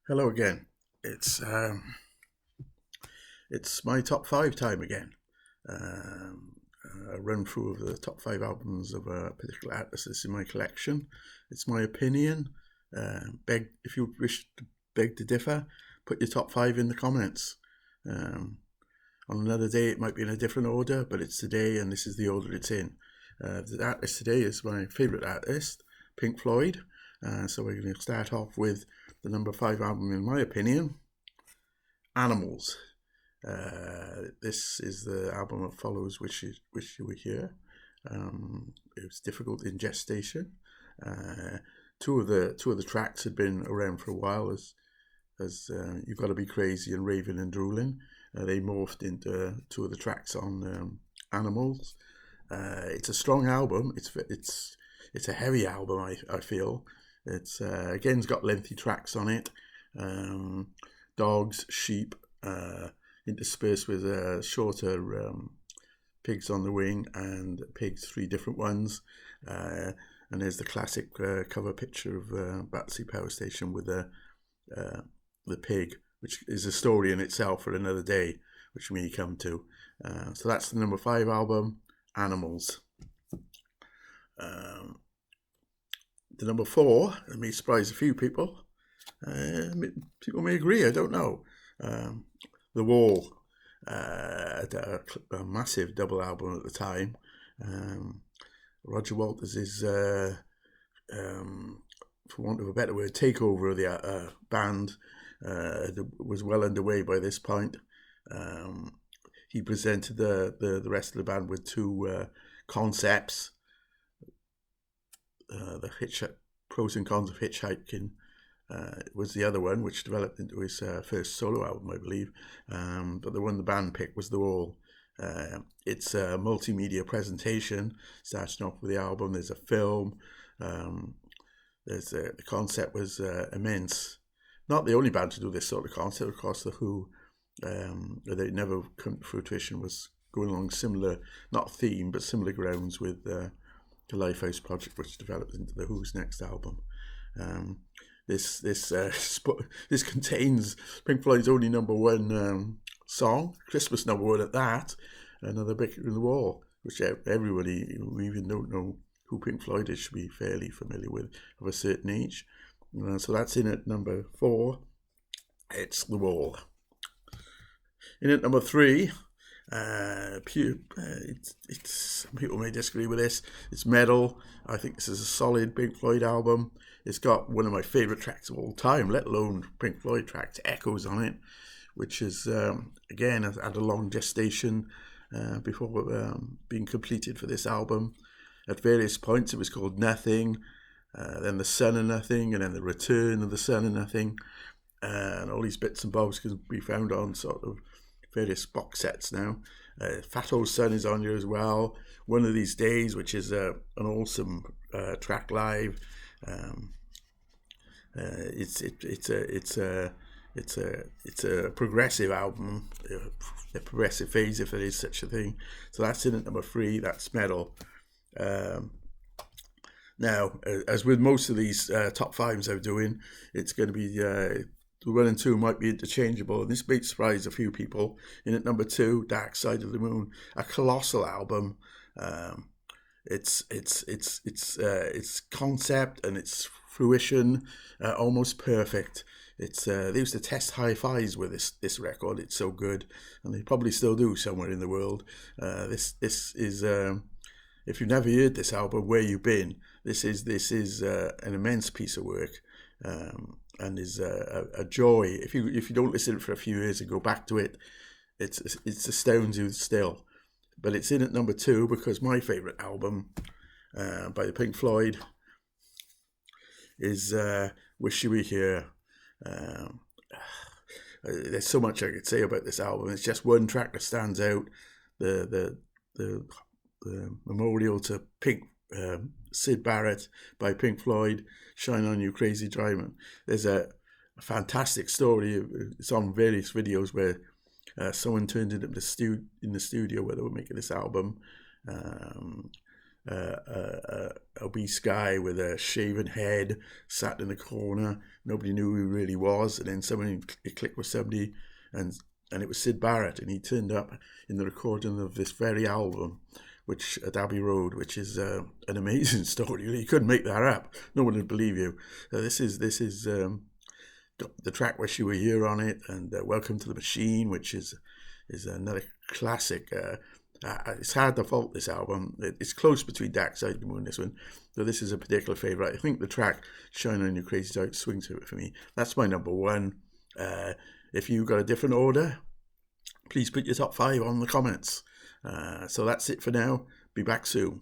Hello again. It's um, it's my top five time again. Um, a run through of the top five albums of a particular artist that's in my collection. It's my opinion. Beg if you wish to beg to differ, put your top five in the comments. Um, on another day, it might be in a different order, but it's today, and this is the order it's in. The artist today is my favourite artist, Pink Floyd. So we're going to start off with the number five album, in my opinion, Animals. This is the album that follows Wish You Were Here. It was difficult in gestation. Uh, two of the tracks had been around for a while, as You've Got to Be Crazy and Raving and Drooling. They morphed into two of the tracks on Animals. It's a strong album. It's a heavy album. I feel it's again, it's got lengthy tracks on it. Um, Dogs, sheep, interspersed with shorter Pigs on the Wing and Pigs, three different ones. And there's the classic cover picture of Battersea Power Station with uh, the pig, which is a story in itself for another day, which we may come to. So that's the number five album, Animals. Um, the number four, it may surprise a few people. People may agree, I don't know. The Wall, a massive double album at the time. Roger Waters is, for want of a better word, takeover of the band. Was well underway by this point. He presented the rest of the band with two concepts. The pros and cons of hitchhiking was the other one, which developed into his first solo album, I believe. But the one the band picked was The Wall. It's a multimedia presentation, starting off with the album. There's a film. The concept was immense. Not the only band to do this sort of concept, of course. The Who, they never come to fruition, was going along similar, not theme, but similar grounds with the Lifehouse project, which developed into the Who's next album. This contains Pink Floyd's only number one song, Christmas number one at that, Another Brick in the Wall, which everybody who even don't know who Pink Floyd is should be fairly familiar with, of a certain age. So that's in at number four. It's The Wall. In at number three, some people may disagree with this. It's metal. I think this is a solid Pink Floyd album. It's got one of my favourite tracks of all time, let alone Pink Floyd tracks, Echoes on it, which is, again, had a long gestation before being completed for this album. At various points, it was called Nothing, then The Sun and Nothing, and then The Return of the Sun and Nothing. And all these bits and bobs can be found on sort of various box sets now. Fat Old Sun is on here as well. One of These Days, which is an awesome track live. It's a progressive album, a progressive phase, if there is such a thing. So that's in at number three. That's metal. Now, as with most of these top fives I'm doing, it's going to be the one and two might be interchangeable, and this may surprise a few people. In at number two, Dark Side of the Moon, a colossal album. Its concept and its fruition almost perfect. They used to test hi-fis with this record. It's so good, and they probably still do somewhere in the world. This is. If you've never heard this album, where you been? This is an immense piece of work, and is a joy. If you don't listen to it for a few years and go back to it, it astounds you still. But it's in at number two because my favourite album by the Pink Floyd is Wish You Were Here. There's so much I could say about this album. It's just one track that stands out. The memorial to Syd Barrett by Pink Floyd, Shine On You Crazy Diamond. There's a fantastic story. It's on various videos where someone turned it in the studio where they were making this album. obese guy with a shaven head sat in the corner. Nobody knew who he really was, and then it clicked with somebody, and it was Syd Barrett, and he turned up in the recording of this very album, which at Abbey Road, which is an amazing story. You couldn't make that up. No one would believe you. This is the track "Wish You Were Here" on it, and "Welcome to the Machine," which is another classic. It's hard to fault this album. It's close between Dark Side of the Moon and this one, so this is a particular favourite. I think the track "Shine On Your Crazy Side" swings to it for me. That's my number one. If you got a different order, please put your top 5 on the comments. So that's it for now. Be back soon.